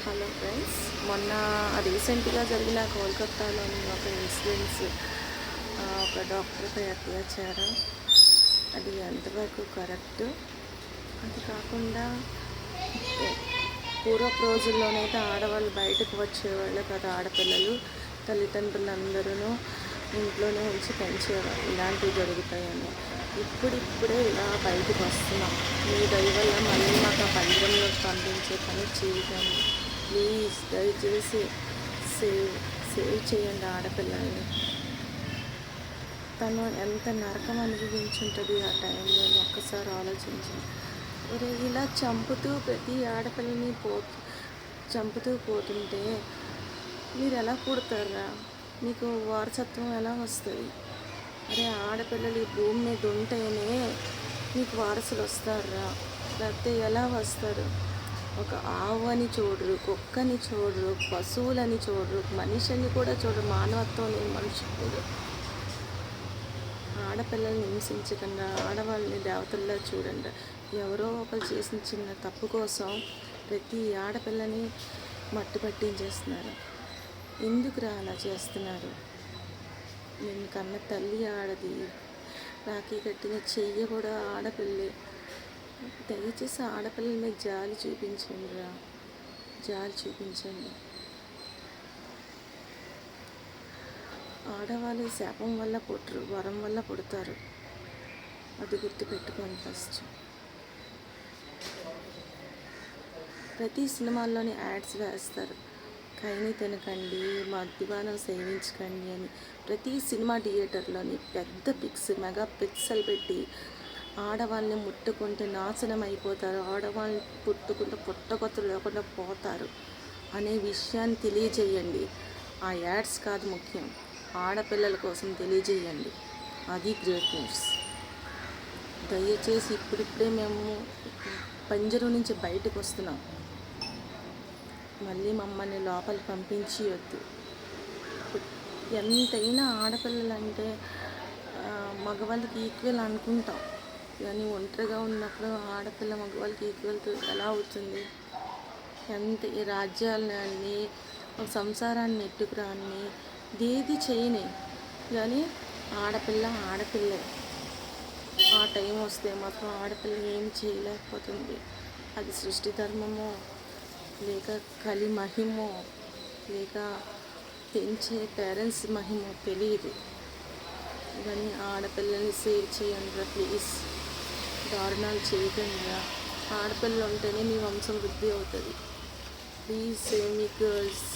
Hello friends, మొన్న రీసెంట్గా జరిగిన కోల్కతాలోని ఒక ఇన్సిడెంట్స్, ఒక డాక్టర్పై అత్యాచారం, అది ఎంతవరకు కరెక్ట్? అది కాకుండా పూర్వపు రోజుల్లోనైతే ఆడవాళ్ళు బయటకు వచ్చేవాళ్ళు కదా, ఆడపిల్లలు తల్లిదండ్రులందరూ ఇంట్లోనే ఉంచి పెంచేవారు. ఇలాంటివి జరుగుతాయని ఇప్పుడిప్పుడే ఇలా బయటకు వస్తున్నాం. మీ దయ వల్ల మళ్ళీ మాకు ఆ పంజరంలో పంపించే పని చేయకండి ప్లీజ్. దయచేసి సేవ్ చేయండి ఆడపిల్లల్ని. తను ఎంత నరకం అనుభవించుంటుంది ఆ టైంలో, ఒక్కసారి ఆలోచించండి. ఒరే, ఇలా చంపుతూ ప్రతి ఆడపిల్లని చంపుతూ పోతుంటే మీరు ఎలా పుడతారా? మీకు వారసత్వం ఎలా వస్తుంది? అరే, ఆడపిల్లలు ఈ భూమి మీద ఉంటేనే మీకు వారసులు వస్తారా? లేకపోతే ఎలా వస్తారు? ఒక ఆవు అని చూడరు, కుక్కని చూడరు, పశువులని చూడరు, మనిషిని కూడా చూడరు. మానవత్వం లేని మనుషులు. ఆడపిల్లల్ని హింసించకుండా ఆడవాళ్ళని దేవతల్లా చూడండి. ఎవరో ఒకరు చేసిన చిన్న తప్పు కోసం ప్రతి ఆడపిల్లని మట్టి పట్టించేస్తున్నారు. ఎందుకురా అలా చేస్తున్నారు? నేను కన్న తల్లి ఆడది, రాఖీ కట్టిన చెయ్యి కూడా ఆడపిల్లే. దయచేసి ఆడపిల్లల మీద జాలి చూపించండి రా, జాలి చూపించండి. ఆడవాళ్ళు శాపం వల్ల పుట్టరు, వరం వల్ల పుడతారు. అది గుర్తుపెట్టుకోండి ఫస్ట్. ప్రతి సినిమాల్లోని యాడ్స్ వేస్తారు, కైని తినకండి, మద్యపానం సేవించకండి అని. ప్రతి సినిమా థియేటర్లోని పెద్ద మెగా పిక్సెల్ పెట్టి ఆడవాళ్ళని ముట్టుకుంటే నాశనం అయిపోతారు, ఆడవాళ్ళని పుట్టుకుంటే పుట్టకొత్తలు లేకుండా పోతారు అనే విషయాన్ని తెలియజేయండి. ఆ యాడ్స్ కాదు ముఖ్యం, ఆడపిల్లల కోసం తెలియజేయండి. అది గ్రేట్ న్యూస్. దయచేసి ఇప్పుడిప్పుడే మేము పంజరం నుంచి బయటకు వస్తున్నాం, మళ్ళీ మమ్మల్ని లోపలికి పంపించవద్దు. ఎంతైనా ఆడపిల్లలంటే మగవాళ్ళకి ఈక్వల్ అనుకుంటాం, కానీ ఒంటరిగా ఉన్నప్పుడు ఆడపిల్ల మగవాళ్ళకి ఈక్వల్ ఎలా అవుతుంది? ఎంత ఈ రాజ్యాలని సంసారాన్ని నెట్టుకురాని దేది చేయని, కానీ ఆడపిల్లే. ఆ టైం వస్తే మాత్రం ఆడపిల్ల ఏం చేయలేకపోతుంది. అది సృష్టి ధర్మమో, లేక కలి మహిమో, లేక పెంచే పేరెంట్స్ మహిమో తెలియదు, కానీ ఆడపిల్లల్ని సేవ్ చేయండి ప్లీజ్. దారుణాలు చేయకుండా. ఆడపిల్లలు ఉంటేనే మీ వంశం వృద్ధి అవుతుంది. Please save me girls.